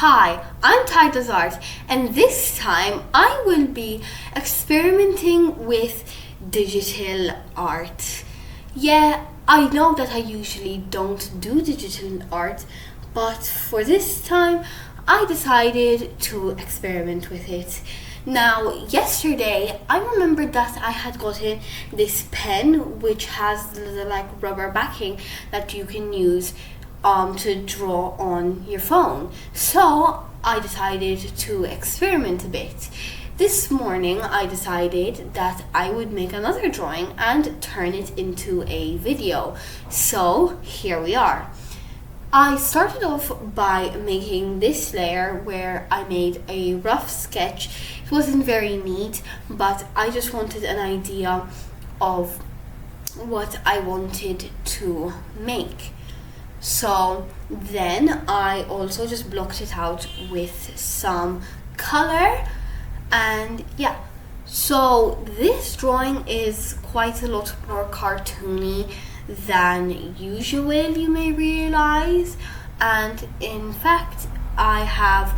Hi, I'm Title's Art, and this time I will be experimenting with digital art. Yeah, I know that I usually don't do digital art, but for this time I decided to experiment with it. Now, yesterday I remembered that I had gotten this pen which has the rubber backing that you can use to draw on your phone. So I decided to experiment a bit. This morning I decided that I would make another drawing and turn it into a video. So here we are. I started off by making this layer where I made a rough sketch. It wasn't very neat, but I just wanted an idea of what I wanted to make. So then I also just blocked it out with some color, and yeah, so this drawing is quite a lot more cartoony than usual, you may realize, and in fact I have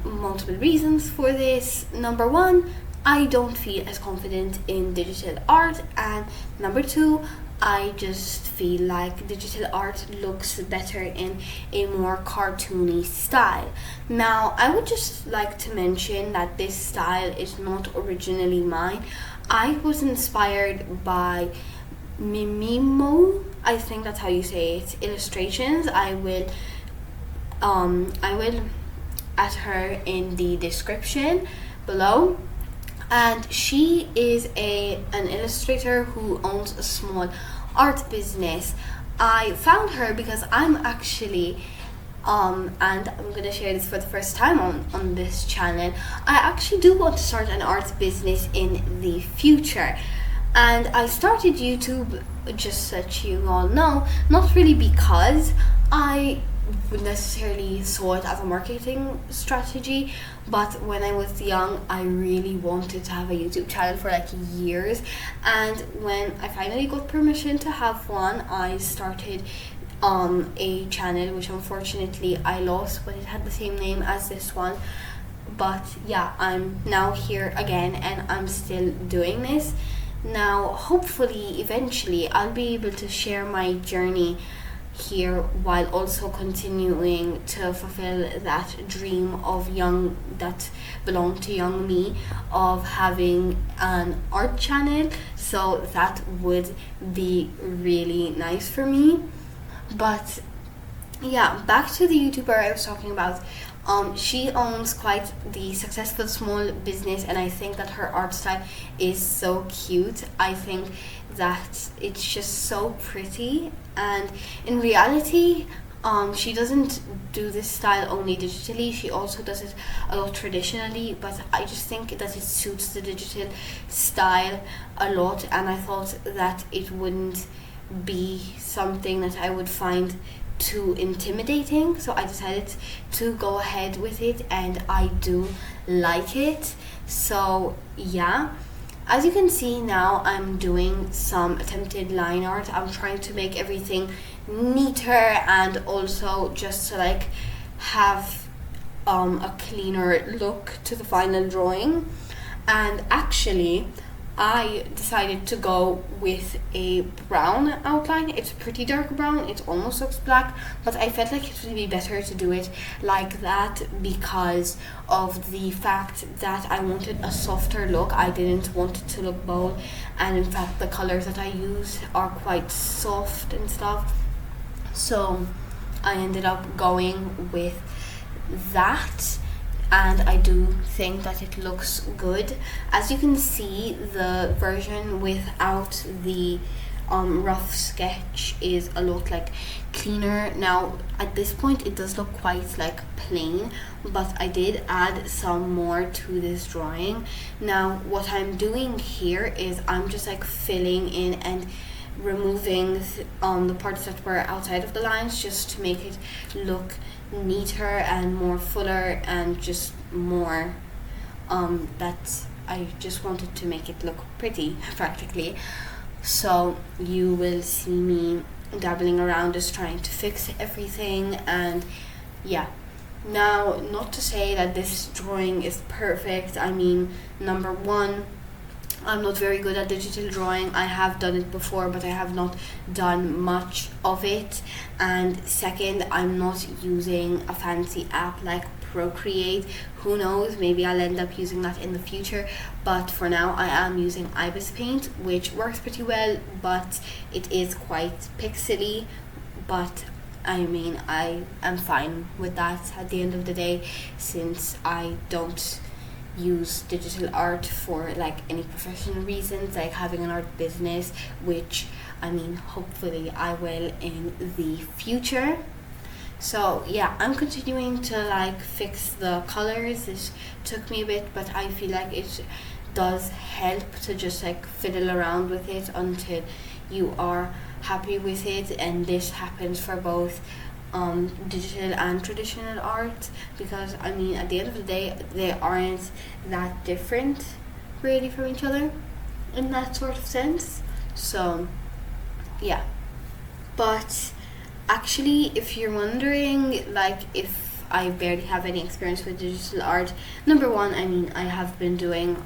multiple reasons for this. Number one, I don't feel as confident in digital art, and number two, I just feel like digital art looks better in a more cartoony style. Now, I would just like to mention that this style is not originally mine. I was inspired by Mimimo, I think that's how you say it, illustrations. I will add her in the description below. And she is an illustrator who owns a small art business. I found her because I'm actually and I'm gonna share this for the first time on this channel. I actually do want to start an art business in the future. And I started YouTube, just so that you all know, not really because I necessarily saw it as a marketing strategy, but when I was young I really wanted to have a YouTube channel for years, and when I finally got permission to have one, I started a channel which unfortunately I lost, but it had the same name as this one. But yeah, I'm now here again and I'm still doing this. Now hopefully eventually I'll be able to share my journey here while also continuing to fulfill that dream that belonged to young me of having an art channel. So that would be really nice for me. But yeah, back to the YouTuber I was talking about. She owns quite the successful small business, and I think that her art style is so cute. I think that it's just so pretty, and in reality she doesn't do this style only digitally, she also does it a lot traditionally, but I just think that it suits the digital style a lot, and I thought that it wouldn't be something that I would find too intimidating, so I decided to go ahead with it, and I do like it. So yeah, as you can see now, I'm doing some attempted line art. I'm trying to make everything neater and also just to have a cleaner look to the final drawing. And actually I decided to go with a brown outline. It's a pretty dark brown, it almost looks black, but I felt like it would be better to do it like that because of the fact that I wanted a softer look. I didn't want it to look bold, and in fact the colors that I use are quite soft and stuff. So I ended up going with that, and I do think that it looks good. As you can see, the version without the rough sketch is a lot cleaner. Now at this point it does look quite plain, but I did add some more to this drawing. Now what I'm doing here is I'm just filling in and removing the parts that were outside of the lines, just to make it look neater and more fuller, and just more that I just wanted to make it look pretty practically. So you will see me dabbling around just trying to fix everything, and yeah, Now, not to say that this drawing is perfect. I mean, number one, I'm not very good at digital drawing. I have done it before, but I have not done much of it. And second, I'm not using a fancy app like Procreate. Who knows, maybe I'll end up using that in the future. But for now, I am using Ibis Paint, which works pretty well, but it is quite pixely. But I mean, I am fine with that at the end of the day, since I don't use digital art for like any professional reasons, like having an art business, which I mean, hopefully I will in the future. So yeah, I'm continuing to like fix the colors. This took me a bit, but I feel like it does help to just like fiddle around with it until you are happy with it. And this happens for both digital and traditional art, because I mean, at the end of the day, they aren't that different really from each other in that sort of sense. So yeah, but actually, if you're wondering like if I barely have any experience with digital art, number one, I mean, I have been doing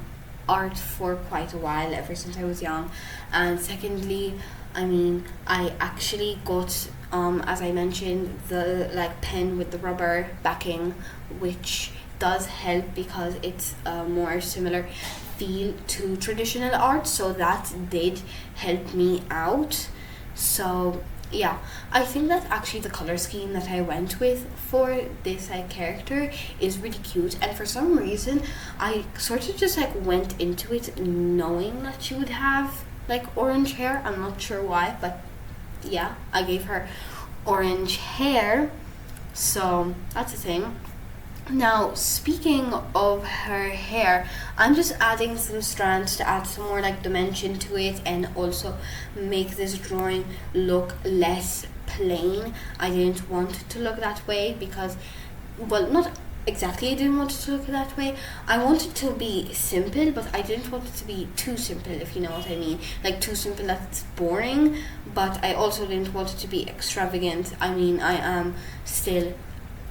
art for quite a while, ever since I was young. And secondly, I mean, I actually got as I mentioned, the like pen with the rubber backing, which does help because it's a more similar feel to traditional art, so that did help me out. So yeah, I think that actually the color scheme that I went with for this like character is really cute, and for some reason I sort of just like went into it knowing that she would have like orange hair. I'm not sure why, but yeah, I gave her orange hair, so that's a thing. Now, speaking of her hair, I'm just adding some strands to add some more like dimension to it, and also make this drawing look less plain. I didn't want it to look that way because, well, not exactly I didn't want it to look that way. I wanted to be simple, but I didn't want it to be too simple, if you know what I mean. Like too simple that it's boring, but I also didn't want it to be extravagant. I mean, I am still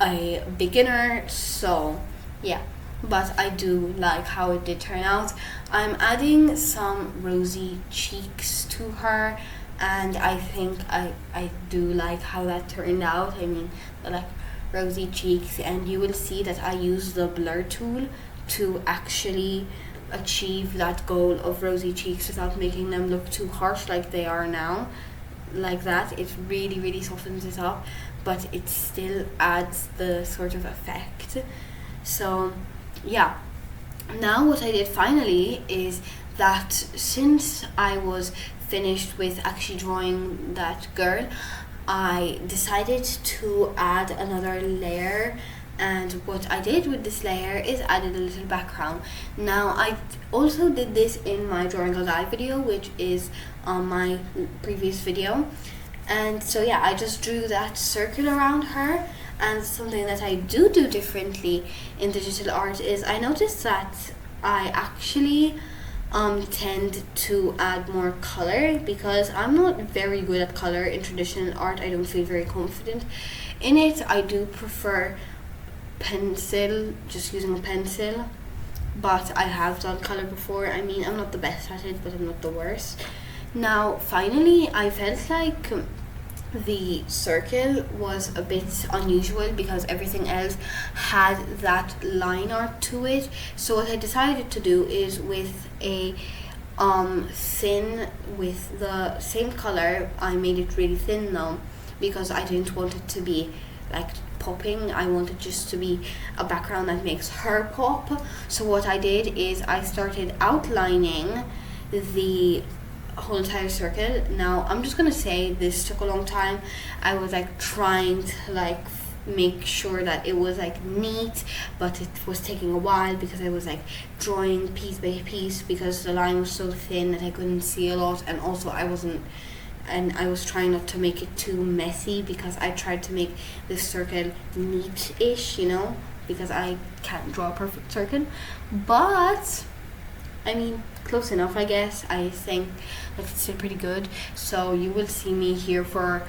a beginner, so yeah, but I do like how it did turn out. I'm adding some rosy cheeks to her, and I think I do like how that turned out. I mean, like rosy cheeks, and you will see that I use the blur tool to actually achieve that goal of rosy cheeks without making them look too harsh like they are now. Like that, it really softens it up, but it still adds the sort of effect. So yeah, now what I did finally is that since I was finished with actually drawing that girl, I decided to add another layer, and what I did with this layer is added a little background. Now, I also did this in my Drawing a Live video, which is on my previous video, and so yeah, I just drew that circle around her. And something that I do differently in digital art is I noticed that I actually tend to add more color, because I'm not very good at color in traditional art. I don't feel very confident in it. I do prefer pencil, just using a pencil, but I have done color before. I mean, I'm not the best at it, but I'm not the worst. Now, finally, I felt like the circle was a bit unusual because everything else had that line art to it. So what I decided to do is with a thin, with the same color, I made it really thin now because I didn't want it to be like popping. I wanted just to be a background that makes her pop. So what I did is I started outlining the whole entire circle. Now I'm just gonna say this took a long time. I was like trying to like make sure that it was like neat, but it was taking a while because I was like drawing piece by piece because the line was so thin that I couldn't see a lot, and also I was trying not to make it too messy because I tried to make this circle neat-ish, you know, because I can't draw a perfect circle. But I mean, close enough, I guess. I think like it's still pretty good. So you will see me here for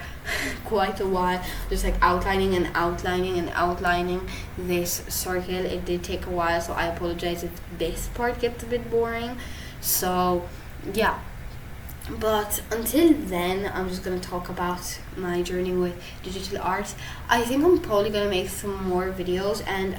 quite a while, just like outlining and outlining and outlining this circle. It did take a while, so I apologize if this part gets a bit boring. So yeah, but until then, I'm just gonna talk about my journey with digital art. I think I'm probably gonna make some more videos, and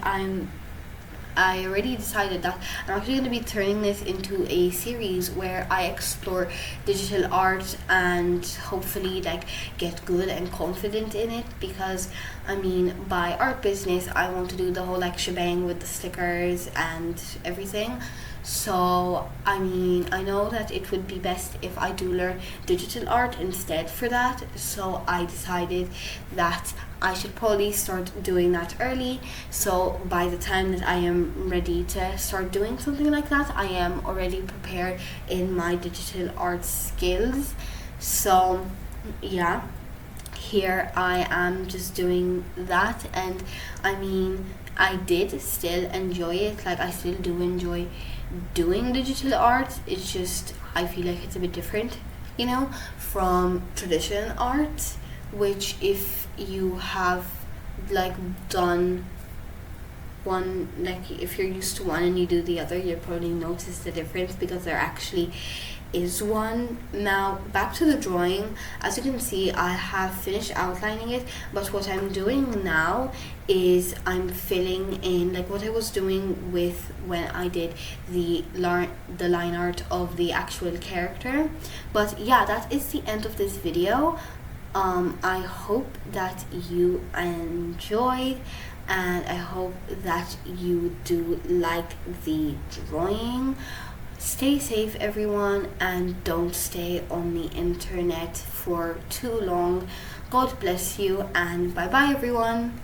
I already decided that I'm actually going to be turning this into a series where I explore digital art and hopefully like get good and confident in it, because I mean, by art business I want to do the whole like shebang with the stickers and everything. So I mean, I know that it would be best if I do learn digital art instead for that, so I decided that I should probably start doing that early, so by the time that I am ready to start doing something like that, I am already prepared in my digital art skills. So yeah, here I am just doing that, and I mean, I did still enjoy it. Like, I still do enjoy doing digital art. It's just I feel like it's a bit different, you know, from traditional art, which if you have like done one, like if you're used to one and you do the other, you'll probably notice the difference, because there actually is one. Now back to the drawing. As you can see, I have finished outlining it, but what I'm doing now is I'm filling in like what I was doing with when I did the line art of the actual character. But yeah, that is the end of this video. I hope that you enjoyed, and I hope that you do like the drawing. Stay safe, everyone, and don't stay on the internet for too long. God bless you, and bye bye, everyone.